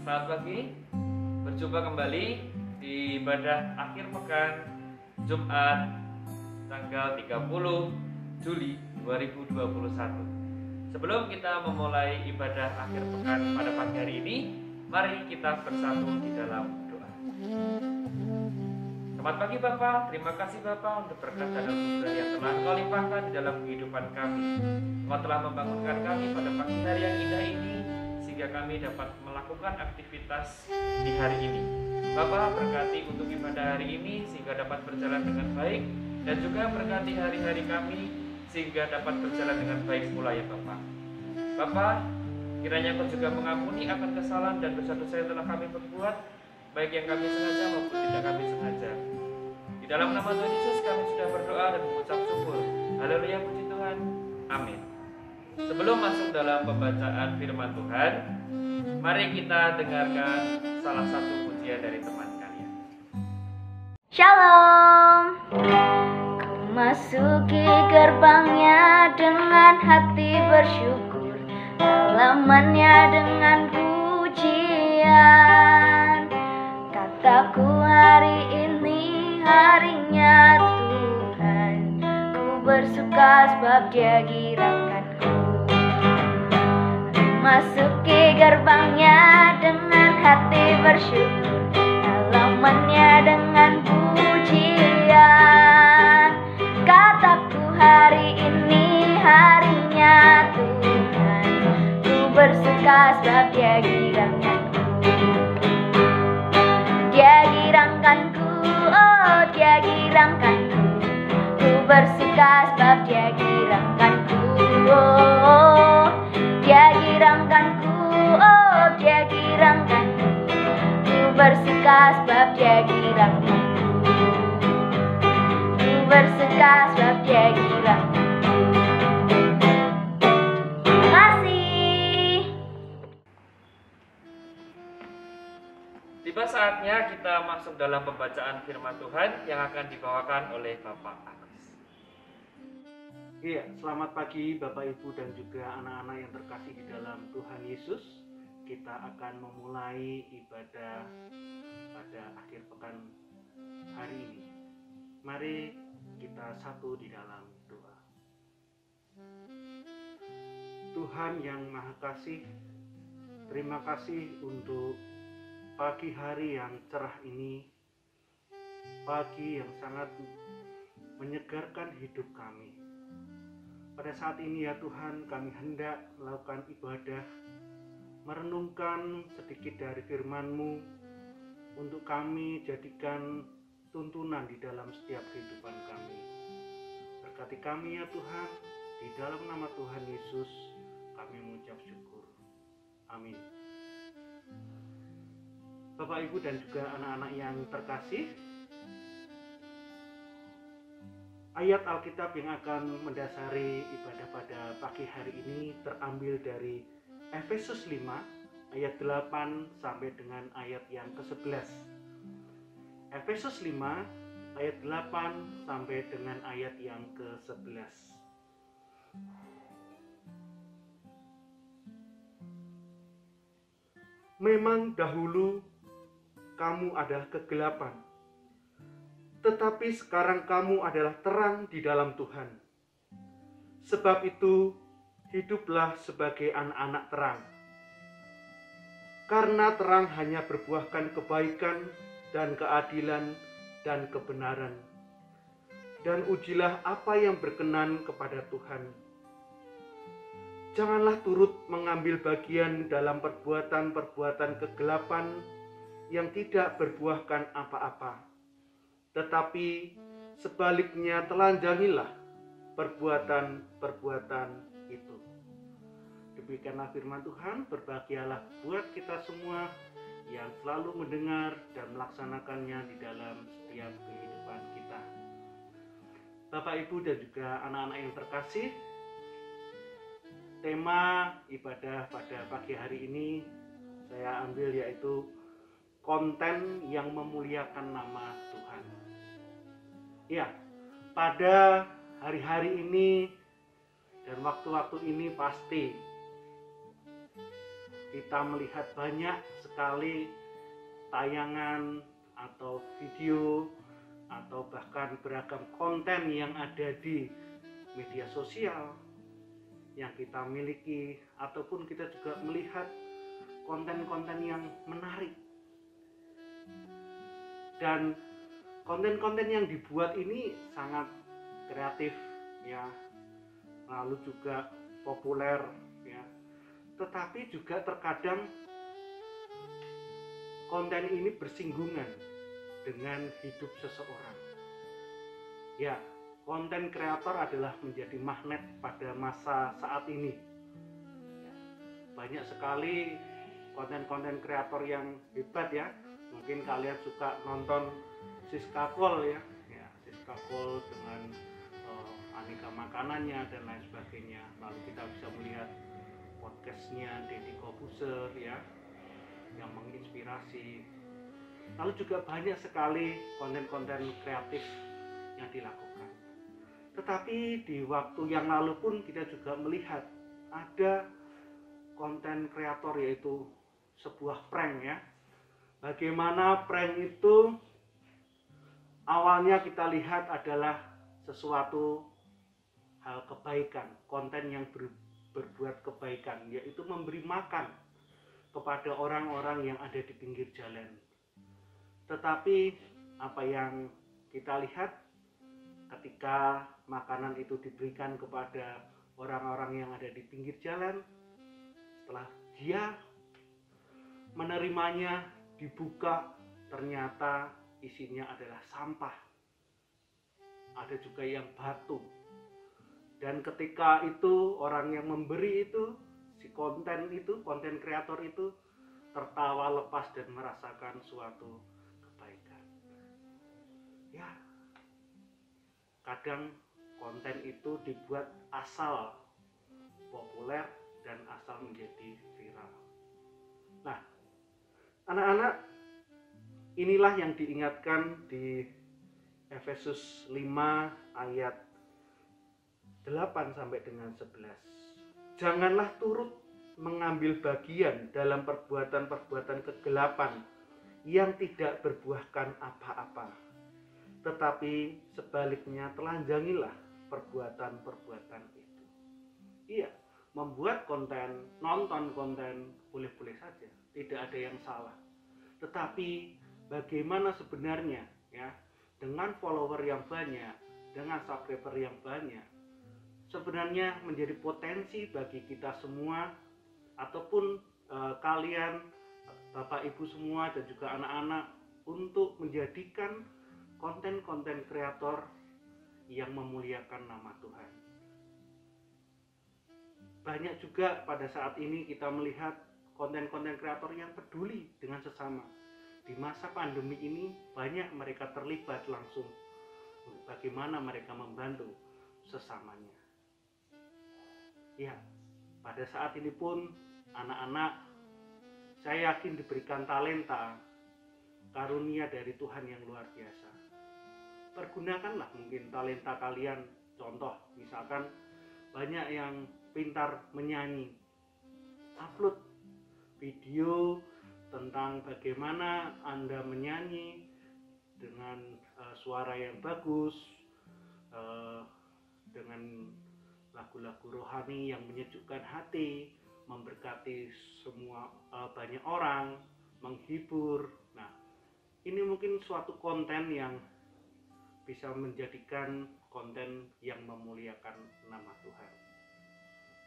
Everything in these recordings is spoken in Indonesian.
Selamat pagi, berjumpa kembali di ibadah akhir pekan Jumat tanggal 30 Juli 2021. Sebelum kita memulai ibadah akhir pekan pada pagi hari ini, mari kita bersatu di dalam doa. Selamat pagi Bapak, terima kasih Bapak untuk berkat dan anugerah yang telah Engkau limpahkan di dalam kehidupan kami. Engkau telah membangunkan kami pada pagi hari yang indah ini, sehingga kami dapat melakukan aktivitas di hari ini. Bapak berkati untuk ibadah hari ini sehingga dapat berjalan dengan baik, dan juga berkati hari-hari kami sehingga dapat berjalan dengan baik pula ya Bapak. Bapak, kiranya Engkau juga mengampuni akan kesalahan dan dosa-dosa yang telah kami perbuat, baik yang kami sengaja maupun tidak kami sengaja. Di dalam nama Tuhan Yesus kami sudah berdoa dan mengucap syukur. Haleluya, puji Tuhan. Amin. Sebelum masuk dalam pembacaan firman Tuhan, mari kita dengarkan salah satu pujian dari teman kalian. Shalom. Ku masuki gerbangnya dengan hati bersyukur, halamannya dengan pujian. Kataku hari ini harinya Tuhan, ku bersuka sebab Dia girakanku. Masuki gerbangnya dengan hati bersyukur, halamannya dengan pujian. Kataku hari ini harinya Tuhan, ku bersuka sebab Dia girangkanku. Dia girangkanku, oh Dia girangkanku, ku bersuka sebab Dia girangkanku. Oh, Dia girangkanku, oh Dia girangkanku, ku bersuka sebab Dia girangkanku. Ku bersuka sebab Dia girangkanku. Kasih. Tiba saatnya kita masuk dalam pembacaan firman Tuhan yang akan dibawakan oleh Bapak Agus. Iya, selamat pagi Bapak Ibu dan juga anak-anak yang terkasih di dalam Tuhan Yesus. Kita akan memulai ibadah pada akhir pekan hari ini. Mari kita satu di dalam doa. Tuhan yang Maha Kasih, terima kasih untuk pagi hari yang cerah ini, pagi yang sangat menyegarkan hidup kami. Pada saat ini ya Tuhan, kami hendak melakukan ibadah, merenungkan sedikit dari firman-Mu untuk kami jadikan tuntunan di dalam setiap kehidupan kami. Berkati kami ya Tuhan, di dalam nama Tuhan Yesus kami mengucap syukur. Amin. Bapak Ibu dan juga anak-anak yang terkasih, ayat Alkitab yang akan mendasari ibadah pada pagi hari ini terambil dari Efesus 5 ayat 8 sampai dengan ayat yang ke-11. Efesus 5 ayat 8 sampai dengan ayat yang ke-11. Memang dahulu kamu adalah kegelapan, tetapi sekarang kamu adalah terang di dalam Tuhan. Sebab itu, hiduplah sebagai anak-anak terang. Karena terang hanya berbuahkan kebaikan dan keadilan dan kebenaran. Dan ujilah apa yang berkenan kepada Tuhan. Janganlah turut mengambil bagian dalam perbuatan-perbuatan kegelapan yang tidak berbuahkan apa-apa. Tetapi sebaliknya telanjangilah perbuatan-perbuatan itu. Demikianlah firman Tuhan. Berbahagialah buat kita semua yang selalu mendengar dan melaksanakannya di dalam setiap kehidupan kita. Bapak, Ibu dan juga anak-anak yang terkasih, tema ibadah pada pagi hari ini saya ambil yaitu konten yang memuliakan nama Tuhan. Ya, pada hari-hari ini dan waktu-waktu ini pasti kita melihat banyak sekali sekali tayangan atau video atau bahkan beragam konten yang ada di media sosial yang kita miliki, ataupun kita juga melihat konten-konten yang menarik. Dan konten-konten yang dibuat ini sangat kreatif ya, lalu juga populer ya. Tetapi juga terkadang konten ini bersinggungan dengan hidup seseorang. Ya, konten kreator adalah menjadi magnet pada masa saat ini. Ya, banyak sekali konten-konten kreator yang hebat ya. Mungkin kalian suka nonton Siska Kol ya, Siska Kol dengan aneka makanannya dan lain sebagainya. Lalu kita bisa melihat podcastnya Deddy Corbuzier ya, yang menginspirasi. Lalu juga banyak sekali konten-konten kreatif yang dilakukan. Tetapi di waktu yang lalu pun kita juga melihat ada konten kreator, yaitu sebuah prank ya. Bagaimana prank itu awalnya kita lihat adalah sesuatu hal kebaikan, konten yang berbuat kebaikan, yaitu memberi makan kepada orang-orang yang ada di pinggir jalan. Tetapi apa yang kita lihat ketika makanan itu diberikan kepada orang-orang yang ada di pinggir jalan, setelah dia menerimanya, dibuka, ternyata isinya adalah sampah. Ada juga yang batu. Dan ketika itu orang yang memberi itu, si konten kreator itu tertawa lepas dan merasakan suatu kebaikan. Ya, kadang konten itu dibuat asal populer dan asal menjadi viral. Nah, anak-anak, inilah yang diingatkan di Efesus 5 ayat 8 sampai dengan 11. Janganlah turut mengambil bagian dalam perbuatan-perbuatan kegelapan yang tidak berbuahkan apa-apa, tetapi sebaliknya telanjangilah perbuatan-perbuatan itu. Iya, membuat konten, nonton konten boleh-boleh saja, tidak ada yang salah. Tetapi bagaimana sebenarnya ya, dengan follower yang banyak, dengan subscriber yang banyak, sebenarnya menjadi potensi bagi kita semua, ataupun kalian Bapak Ibu semua dan juga anak-anak, untuk menjadikan konten-konten kreator yang memuliakan nama Tuhan. Banyak juga pada saat ini kita melihat konten-konten kreator yang peduli dengan sesama. Di masa pandemi ini banyak mereka terlibat langsung bagaimana mereka membantu sesamanya. Ya, pada saat ini pun anak-anak, saya yakin diberikan talenta, karunia dari Tuhan yang luar biasa. Pergunakanlah mungkin talenta kalian. Contoh, misalkan banyak yang pintar menyanyi, upload video tentang bagaimana Anda menyanyi dengan suara yang bagus, dengan lagu-lagu rohani yang menyejukkan hati, memberkati semua banyak orang, menghibur. Nah, ini mungkin suatu konten yang bisa menjadikan konten yang memuliakan nama Tuhan.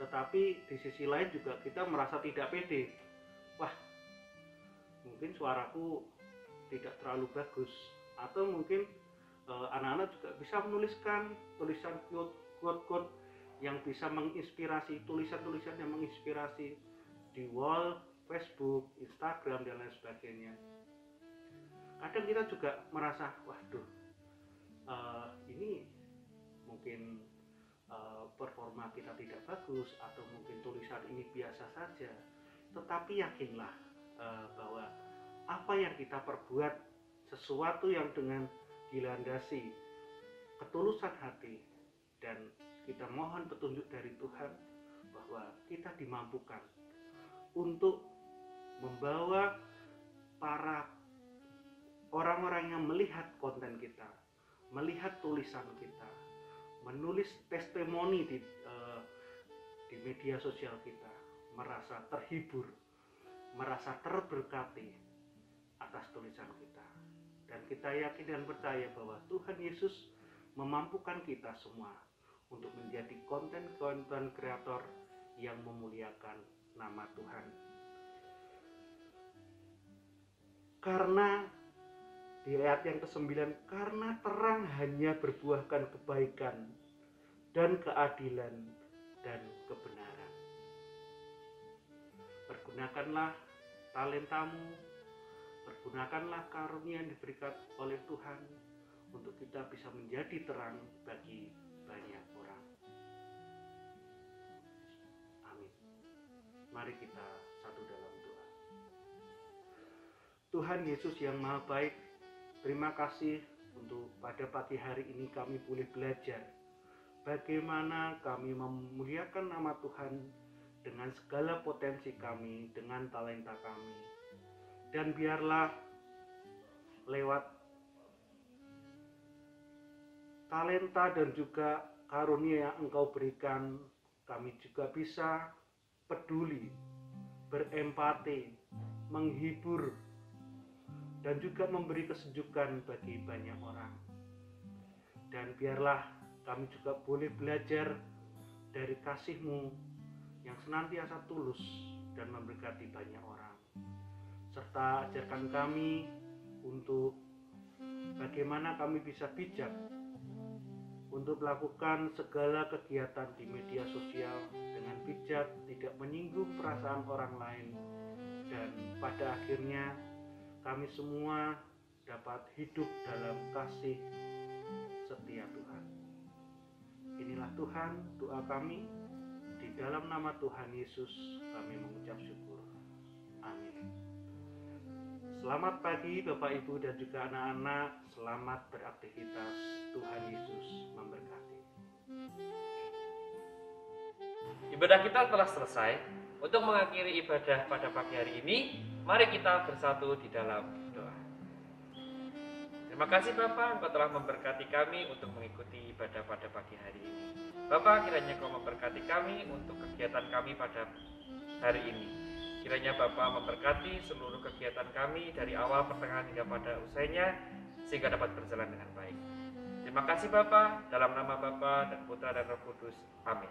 Tetapi di sisi lain juga kita merasa tidak pede. Wah, mungkin suaraku tidak terlalu bagus, atau mungkin anak-anak juga bisa menuliskan tulisan quote-quote yang bisa menginspirasi, tulisan-tulisan yang menginspirasi di wall, Facebook, Instagram dan lain sebagainya. Kadang kita juga merasa, waduh, ini mungkin performa kita tidak bagus, atau mungkin tulisan ini biasa saja. Tetapi yakinlah bahwa apa yang kita perbuat, sesuatu yang dengan dilandasi ketulusan hati, dan kita mohon petunjuk dari Tuhan bahwa kita dimampukan untuk membawa para orang-orang yang melihat konten kita, melihat tulisan kita, menulis testimoni di media sosial kita, merasa terhibur, merasa terberkati atas tulisan kita. Dan kita yakin dan percaya bahwa Tuhan Yesus memampukan kita semua untuk menjadi konten-konten kreator yang memuliakan nama Tuhan. Karena di ayat yang ke-9, karena terang hanya berbuahkan kebaikan dan keadilan dan kebenaran. Pergunakanlah talentamu, pergunakanlah karunia yang diberikan oleh Tuhan untuk kita bisa menjadi terang bagi banyak orang. Amin. Mari kita satu dalam doa. Tuhan Yesus yang Maha Baik, terima kasih untuk pada pagi hari ini kami boleh belajar bagaimana kami memuliakan nama Tuhan dengan segala potensi kami, dengan talenta kami. Dan biarlah lewat talenta dan juga karunia yang Engkau berikan, kami juga bisa peduli, berempati, menghibur, dan juga memberi kesejukan bagi banyak orang. Dan biarlah kami juga boleh belajar dari kasih-Mu yang senantiasa tulus dan memberkati banyak orang. Serta ajarkan kami untuk bagaimana kami bisa bijak untuk melakukan segala kegiatan di media sosial dengan bijak, tidak menyinggung perasaan orang lain, dan pada akhirnya kami semua dapat hidup dalam kasih setia Tuhan. Inilah Tuhan, doa kami. Di dalam nama Tuhan Yesus kami mengucap syukur. Amin. Selamat pagi Bapak Ibu dan juga anak-anak. Selamat beraktivitas. Tuhan Yesus memberkati. Ibadah kita telah selesai. Untuk mengakhiri ibadah pada pagi hari ini, mari kita bersatu di dalam doa. Terima kasih Bapa, Engkau telah memberkati kami untuk mengikuti ibadah pada pagi hari ini. Bapa, kiranya Engkau memberkati kami untuk kegiatan kami pada hari ini. Kiranya Bapa memberkati seluruh kegiatan kami dari awal, pertengahan hingga pada usainya, sehingga dapat berjalan dengan baik. Terima kasih Bapa, dalam nama Bapa dan Putra dan Roh Kudus. Amin.